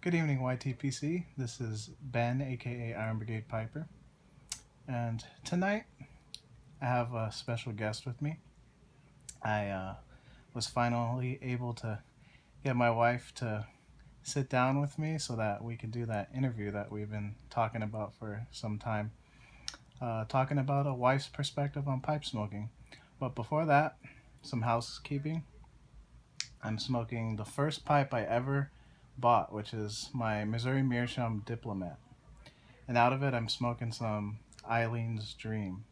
Good evening, YTPC. This is Ben, aka Iron Brigade Piper, and tonight I have a special guest with me. I was finally able to get my wife to sit down with me so that we could do that interview that we've been talking about for some time, talking about a wife's perspective on pipe smoking. But before that, some housekeeping. I'm smoking the first pipe I ever bought, which is my Missouri Meerschaum Diplomat. And out of it, I'm smoking some Eileen's Dream,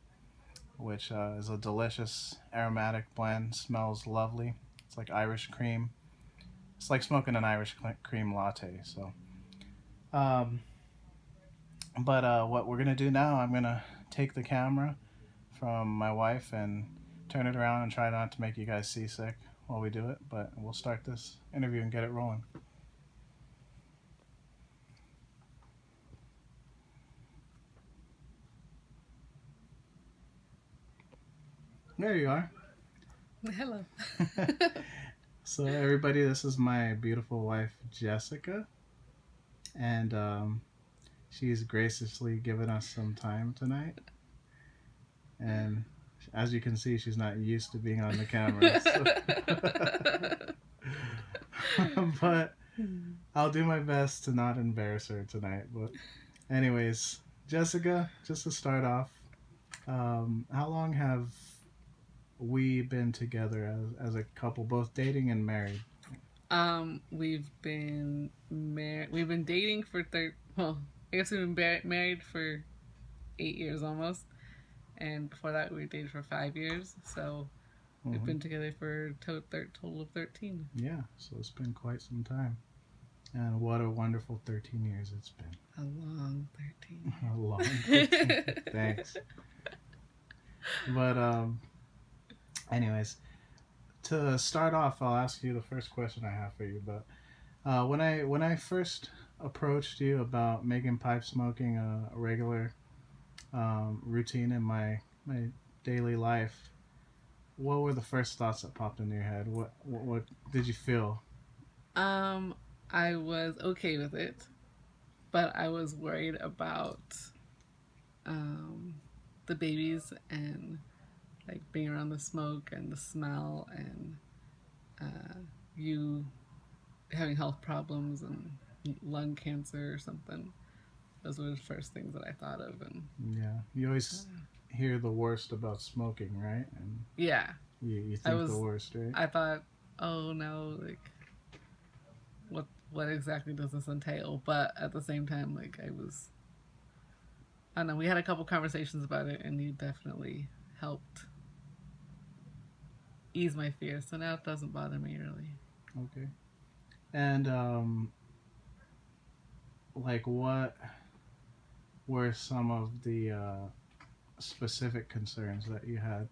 which is a delicious aromatic blend. Smells lovely. It's like Irish cream. It's like smoking an Irish cream latte. Um, but what we're gonna do now, I'm gonna take the camera from my wife and turn it around and try not to make you guys seasick while we do it. But we'll start this interview and get it rolling. There you are. Hello. So everybody, this is my beautiful wife Jessica, and she's graciously given us some time tonight. And as you can see, she's not used to being on the camera. But I'll do my best to not embarrass her tonight. But anyways, Jessica, just to start off, how long have we been together as a couple, both dating and married? We've been married. We've been dating for well, I guess we've been married for 8 years almost, and before that we dated for 5 years. So we've been together for total of 13. Yeah, so it's been quite some time. And what a wonderful 13 years it's been. A long 13. A long 13. Thanks. But anyways, to start off, I'll ask you the first question I have for you. But when I first approached you about making pipe smoking a regular routine in my daily life, what were the first thoughts that popped into your head? What did you feel? I was okay with it, but I was worried about the babies and like being around the smoke and the smell and you having health problems and lung cancer or something. Those were the first things that I thought of. And yeah, you always hear the worst about smoking, right? And yeah, you think the worst, right? I thought, oh no, like what exactly does this entail? But at the same time, like I don't know. We had a couple conversations about it, and you definitely helped ease my fear. So now it doesn't bother me really. Okay. And like what were some of the specific concerns that you had?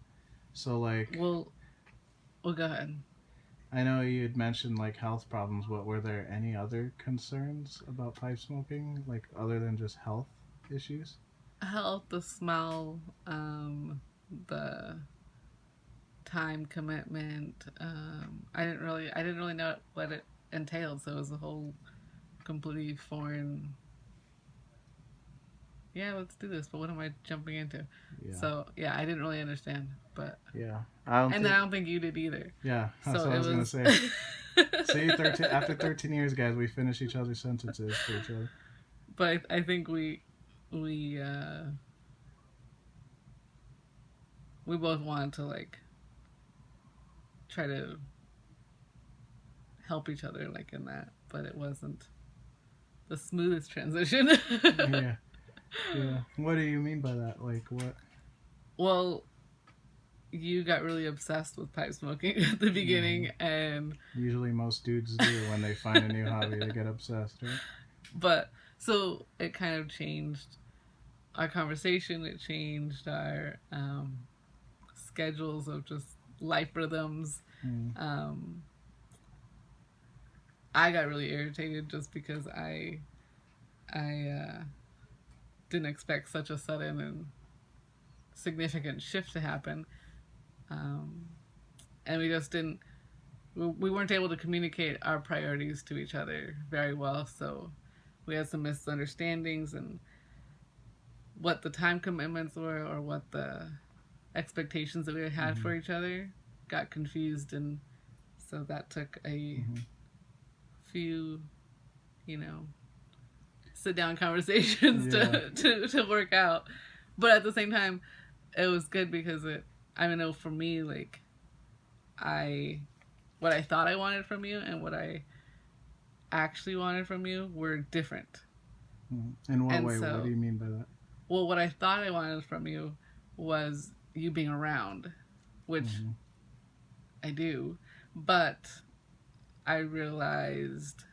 So like, well, go ahead. I know you had mentioned like health problems. What were there any other concerns about pipe smoking, like other than just health issues? Health, the smell, the time commitment. I didn't really know what it entailed, so it was a whole completely foreign. Yeah, let's do this. But what am I jumping into? Yeah. So yeah, I didn't really understand, but Yeah, I don't think you did either. Yeah, that's so what I was gonna say. See, 13 after 13 years, guys, we finish each other's sentences for each other. But I think we we both wanted to like try to help each other like in that, but it wasn't the smoothest transition. Yeah, yeah. What do you mean by that? Like what? Well, you got really obsessed with pipe smoking at the beginning, and usually most dudes do when they find a new hobby, they get obsessed, right? But so it kind of changed our conversation. It changed our schedules of just life rhythms. I got really irritated just because I didn't expect such a sudden and significant shift to happen, and we just didn't we weren't able to communicate our priorities to each other very well, so we had some misunderstandings and what the time commitments were or what the expectations that we had for each other got confused, and so that took a few, you know, sit down conversations to work out. But at the same time, it was good because I know for me, like, what I thought I wanted from you and what I actually wanted from you were different. In what way? What do you mean by that? Well, what I thought I wanted from you was you being around, which I do, but I realized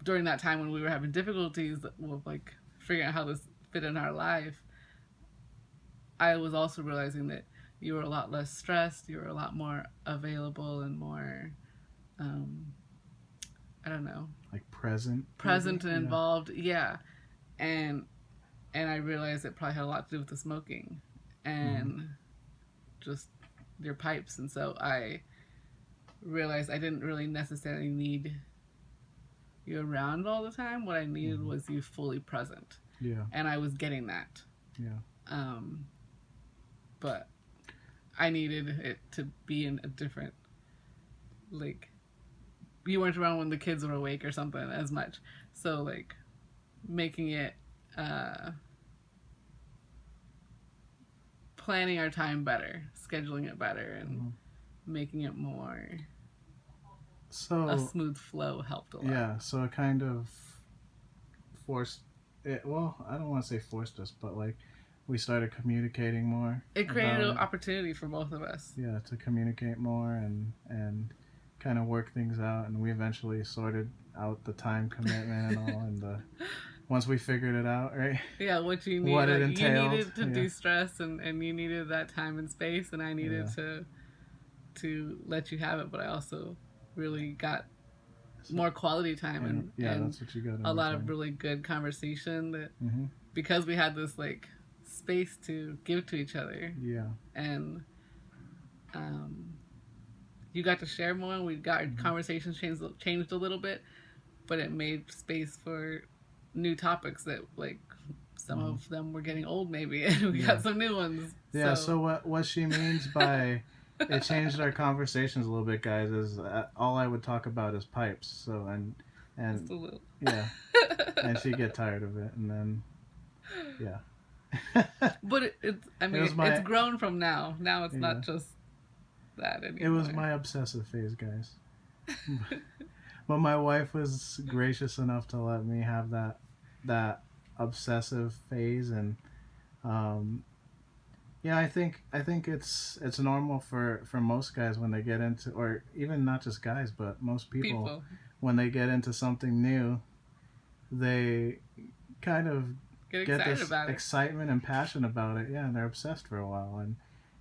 during that time when we were having difficulties with like figuring out how this fit in our life, I was also realizing that you were a lot less stressed, you were a lot more available and more, I don't know, like present and involved. Yeah. And I realized it probably had a lot to do with the smoking and just your pipes. And so I realized I didn't really necessarily need you around all the time. What I needed was you fully present. Yeah. And I was getting that. Yeah. But I needed it to be in a different, like, you weren't around when the kids were awake or something as much. So, like, making it, planning our time better, scheduling it better, and making it more a smooth flow helped a lot. Yeah, so it kind of forced it. Well, I don't want to say forced us, but like we started communicating more. It created an opportunity for both of us. Yeah, to communicate more and kind of work things out, and we eventually sorted out the time commitment and all, and once we figured it out, right? Yeah, what you needed. What it entailed. You needed to de-stress, and you needed that time and space, and I needed to let you have it, but I also really got more quality time and that's what you got. A lot of really good conversation that because we had this like space to give to each other. Yeah. And you got to share more, and we got conversations changed a little bit, but it made space for new topics that like some of them were getting old maybe, and we got some new ones. Yeah. So what she means by it changed our conversations a little bit, guys, is all I would talk about is pipes. So and just a little. Yeah, and she'd get tired of it, and then But it's grown from now. Now it's not just that anymore. It was my obsessive phase, guys. But my wife was gracious enough to let me have that obsessive phase, and I think it's normal for most guys when they get into, or even not just guys, but most people when they get into something new, they kind of get this excitement and passion about it. Yeah, and they're obsessed for a while,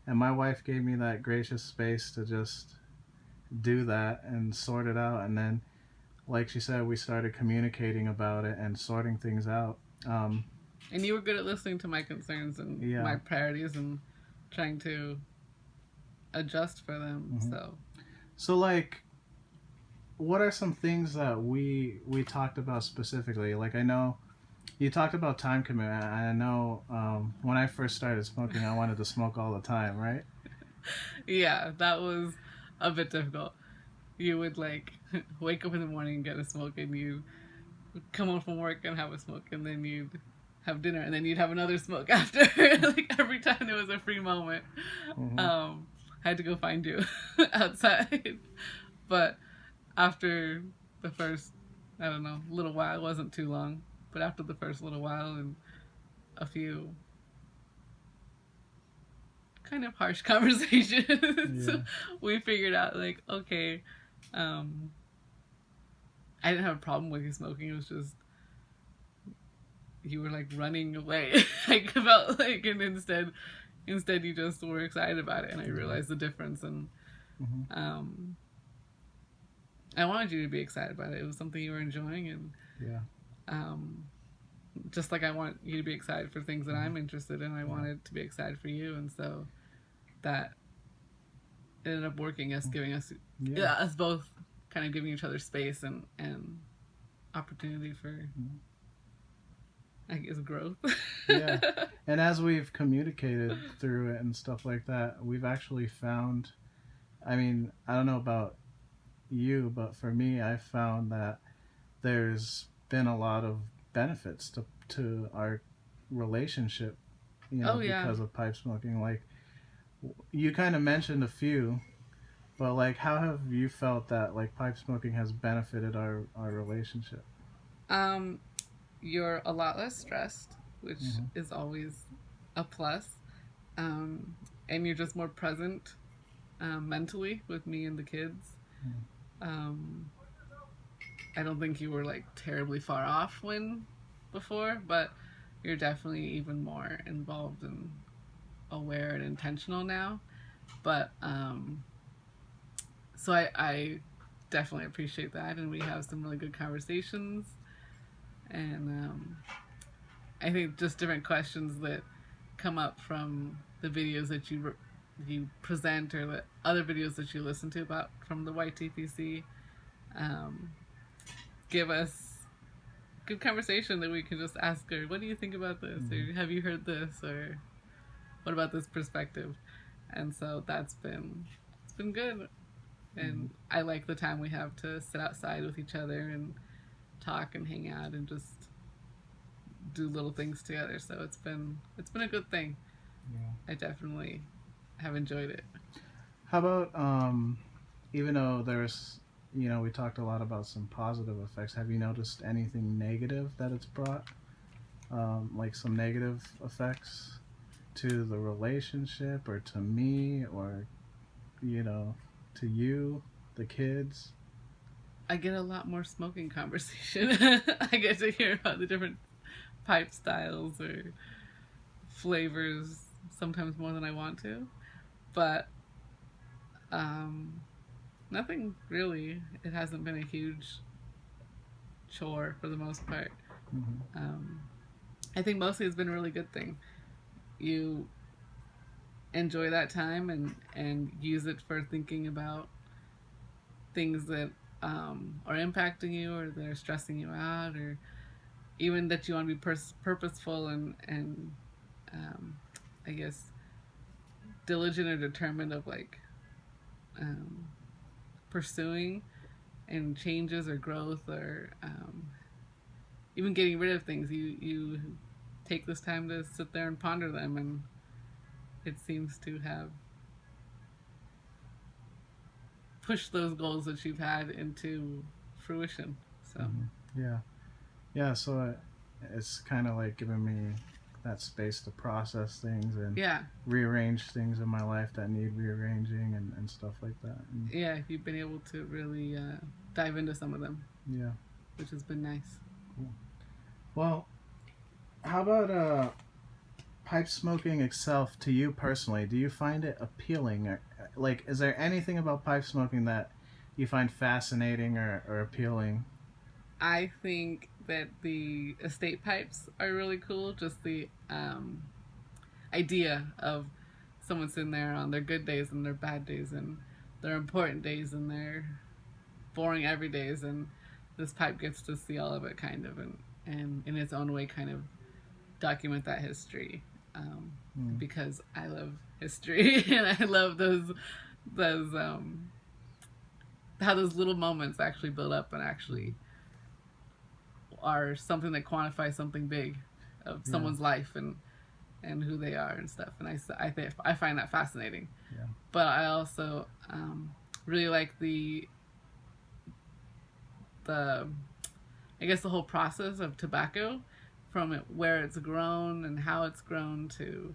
and my wife gave me that gracious space to just do that and sort it out, and then like she said, we started communicating about it and sorting things out. And you were good at listening to my concerns and my priorities and trying to adjust for them. So like, what are some things that we talked about specifically? Like, I know you talked about time commitment. I know when I first started smoking, I wanted to smoke all the time, right? Yeah, that was a bit difficult. You would like wake up in the morning and get a smoke, and you come home from work and have a smoke, and then you'd have dinner, and then you'd have another smoke after. Like every time there was a free moment, I had to go find you outside. But after the first, I don't know, little while, it wasn't too long, but after the first little while and a few kind of harsh conversations, we figured out like, okay, I didn't have a problem with you smoking. It was just you were like running away. I felt like, and instead you just were excited about it, and I realized the difference. And I wanted you to be excited about it. It was something you were enjoying, and just like I want you to be excited for things that I'm interested in, I wanted to be excited for you, and so that it ended up working, us giving us Yeah. us both kind of giving each other space and opportunity for, I guess, growth. Yeah. And as we've communicated through it and stuff like that, we've actually found, I mean, I don't know about you, but for me, I found that there's been a lot of benefits to our relationship, Oh yeah. because of pipe smoking. Like, you kind of mentioned a few, but like, how have you felt that like pipe smoking has benefited our relationship? Um, you're a lot less stressed, which Hmm. is always a plus. Um, and you're just more present mentally with me and the kids. Um, I don't think you were like terribly far off when before, but you're definitely even more involved and aware and intentional now. But so I definitely appreciate that, and we have some really good conversations. And I think just different questions that come up from the videos that you present or the other videos that you listen to about from the YTPC um, give us good conversation that we can just ask her, what do you think about this? Hmm. Or have you heard this? Or what about this perspective? And so it's been good. Hmm. And I like the time we have to sit outside with each other and talk and hang out and just do little things together. So it's been a good thing. Yeah. I definitely have enjoyed it. How about even though there's, we talked a lot about some positive effects, have you noticed anything negative that it's brought? Like some negative effects to the relationship, or to me, or you know, to you, the kids? I get a lot more smoking conversation. I get to hear about the different pipe styles or flavors sometimes more than I want to. But um, nothing really. It hasn't been a huge chore for the most part. Hmm. Um, I think mostly it's been a really good thing. You enjoy that time and use it for thinking about things that are impacting you or that are stressing you out, or even that you want to be purposeful and um, I guess diligent or determined of like um, pursuing and changes or growth or even getting rid of things. You take this time to sit there and ponder them, and it seems to have pushed those goals that you've had into fruition. So Hmm. Yeah. Yeah. So it's kind of like giving me that space to process things and yeah, rearrange things in my life that need rearranging, and stuff like that. And yeah, you've been able to really dive into some of them, yeah. which has been nice. Cool. Well, how about pipe smoking itself to you personally? Do you find it appealing? Or, like, is there anything about pipe smoking that you find fascinating or appealing? I think that the estate pipes are really cool. Just the idea of someone sitting there on their good days and their bad days and their important days and their boring every days, and this pipe gets to see all of it kind of, and in its own way kind of document that history. Mm. Because I love history and I love those how those little moments actually build up and actually are something that quantifies something big of Yeah. someone's life and who they are and stuff. And I find that fascinating. Yeah. But I also really like the I guess the whole process of tobacco, from it, where it's grown and how it's grown to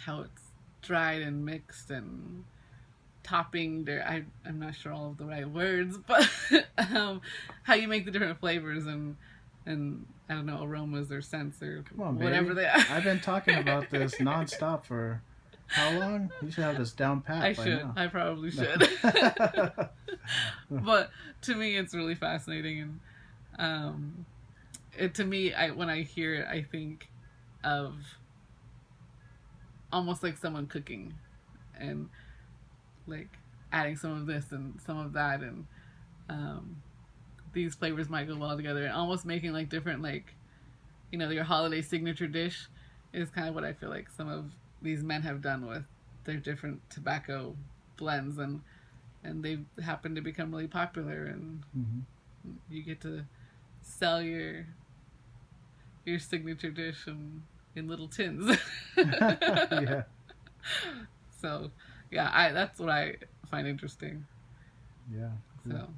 how it's dried and mixed and topping. I'm not sure all of the right words, but how you make the different flavors and I don't know, aromas or scents or Come on, whatever baby. they are. I've been talking about this nonstop for how long? You should have this down pat I by should. now. I probably should. But to me, it's really fascinating, and to me, when I hear it, I think of almost like someone cooking and like adding some of this and some of that, and um, these flavors might go well together, and almost making like different, like, your holiday signature dish is kind of what I feel like some of these men have done with their different tobacco blends, and they've happened to become really popular, and Mm-hmm. you get to sell your signature dish in little tins. Yeah. So, yeah, I that's what I find interesting. Yeah. Cool. So,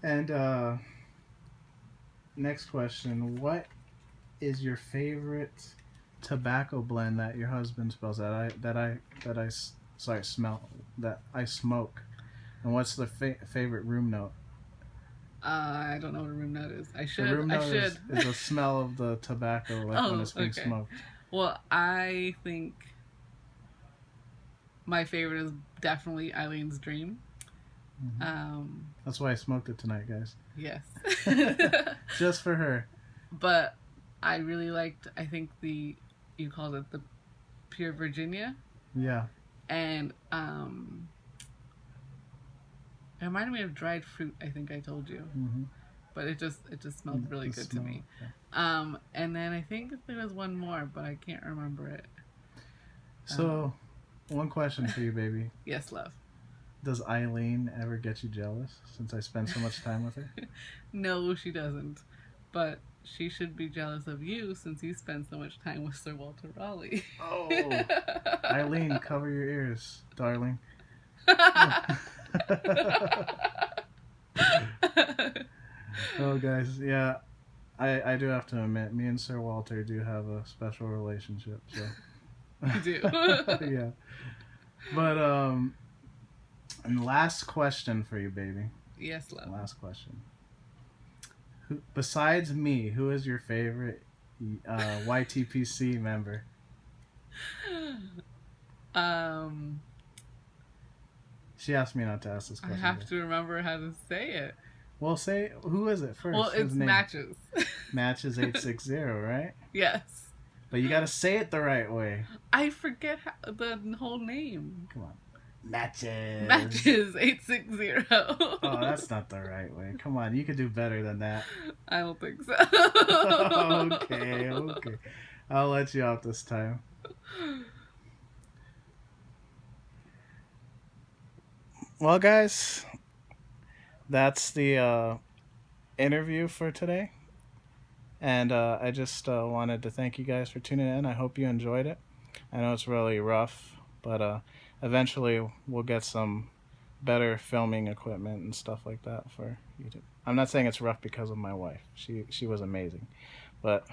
And next question: what is your favorite tobacco blend that your husband smells sorry, smell that I smoke? And what's the favorite room note? I don't know what a room note is. I The should. room I note should. is the smell of the tobacco, like when Oh, it's being okay. smoked. Well, I think my favorite is definitely Eileen's Dream. Mm-hmm. That's why I smoked it tonight, guys. Yes. Just for her. But I really liked, I think you called it the Pure Virginia. Yeah. And it reminded me of dried fruit, I think I told you. Mm-hmm. But it just smelled really good to me. Yeah. And then I think there was one more, but I can't remember it. So, one question for you, baby. Yes, love. Does Eileen ever get you jealous since I spend so much time with her? No, she doesn't. But she should be jealous of you since you spend so much time with Sir Walter Raleigh. Oh, Eileen, cover your ears, darling. Oh, guys, yeah, I do have to admit, me and Sir Walter do have a special relationship. So You do. yeah, but and last question for you, baby. Yes, love. Last question. Besides me, who is your favorite YTPC member? She asked me not to ask this I question. have to remember how to say it. Well, say, who is it first? Well, it's Matches. Matches 860, right? Yes. But you gotta say it the right way. I forget the whole name. Come on. Matches. Matches 860. Oh, that's not the right way. Come on, you could do better than that. I don't think so. Okay. I'll let you out this time. Well, guys, that's the interview for today. And I just wanted to thank you guys for tuning in. I hope you enjoyed it. I know it's really rough, but eventually we'll get some better filming equipment and stuff like that for YouTube. I'm not saying it's rough because of my wife. She was amazing. But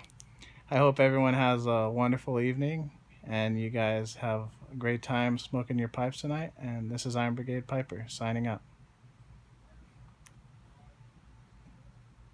I hope everyone has a wonderful evening and you guys have a great time smoking your pipes tonight. And this is Iron Brigade Piper signing out.